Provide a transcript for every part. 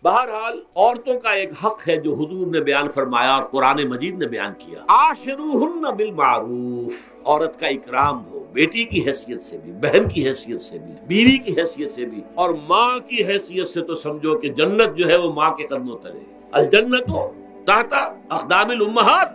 بہرحال عورتوں کا ایک حق ہے جو حضور نے بیان فرمایا اور قرآن مجید نے بیان کیا، عاشروہن بالمعروف، عورت کا اکرام ہو، بیٹی کی حیثیت سے بھی، بہن کی حیثیت سے بھی، بیوی کی حیثیت سے بھی، اور ماں کی حیثیت سے تو سمجھو کہ جنت جو ہے وہ ماں کے قدموں تلے، الجنت تحت اقدام الامہات،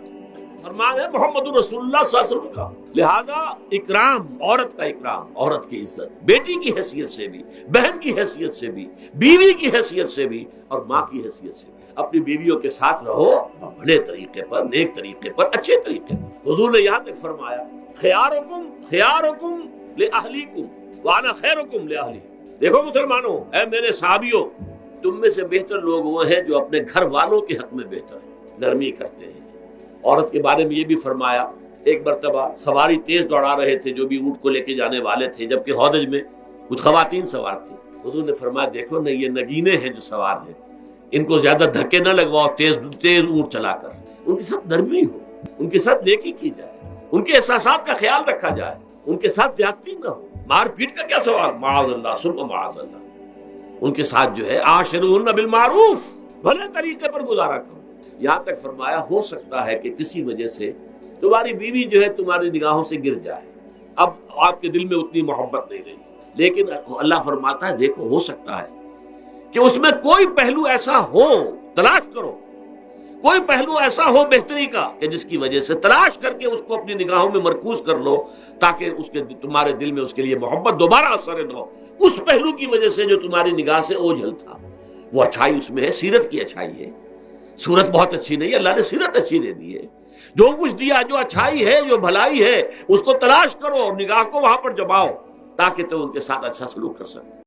فرمان ہے محمد رسول اللہ صلی اللہ علیہ وسلم کا۔ لہذا اکرام، عورت کا اکرام، عورت کی عزت، بیٹی کی حیثیت سے بھی، بہن کی حیثیت سے بھی، بیوی کی حیثیت سے بھی، اور ماں کی حیثیت سے بھی۔ اپنی بیویوں کے ساتھ رہو بڑے طریقے پر، نیک طریقے پر، اچھے طریقے پر۔ حضور نے یہاں تک فرمایا خیارکم خیارکم لأہلیکم وانا خیرکم لأہلی۔ دیکھو مسلمانوں، اے میرے صحابیوں، تم میں سے بہتر لوگ وہ ہیں جو اپنے گھر والوں کے حق میں بہتر ہیں، نرمی کرتے ہیں۔ عورت کے بارے میں یہ بھی فرمایا، ایک مرتبہ سواری تیز دوڑا رہے تھے جو بھی اونٹ کو لے کے جانے والے تھے، جبکہ ہودج میں کچھ خواتین سوار تھیں۔ حضور نے فرمایا دیکھو نا، یہ نگینے ہیں جو سوار ہیں، ان کو زیادہ دھکے نہ لگواؤ تیز تیز اونٹ چلا کر، ان کے ساتھ نرمی ہو، ان کے ساتھ نیکی کی جائے، ان کے احساسات کا خیال رکھا جائے، ان کے ساتھ زیادتی نہ ہو، مار پیٹ کا کیا سوال، معاذ اللہ ثم معاذ اللہ۔ ان کے ساتھ جو ہے عاشروہن بالمعروف، بھلے طریقے پر گزارا کرو۔ یہاں تک فرمایا ہو سکتا ہے کہ کسی وجہ سے تمہاری بیوی جو ہے تمہاری نگاہوں سے گر جائے، اب آپ کے دل میں اتنی محبت نہیں رہی، لیکن اللہ فرماتا ہے دیکھو ہو سکتا ہے کہ اس میں کوئی پہلو ایسا ہو، تلاش کرو، کوئی پہلو ایسا ہو بہتری کا کہ جس کی وجہ سے تلاش کر کے اس کو اپنی نگاہوں میں مرکوز کر لو، تاکہ اس کے تمہارے دل میں اس کے لیے محبت دوبارہ اثر نہ ہو، اس پہلو کی وجہ سے جو تمہاری نگاہ سے اوجھل تھا۔ وہ اچھائی اس میں ہے، سیرت کی اچھائی ہے، صورت بہت اچھی نہیں، اللہ نے سیرت اچھی دے دی ہے۔ جو کچھ دیا، جو اچھائی ہے، جو بھلائی ہے، اس کو تلاش کرو اور نگاہ کو وہاں پر جماؤ تاکہ تم ان کے ساتھ اچھا سلوک کر سکو۔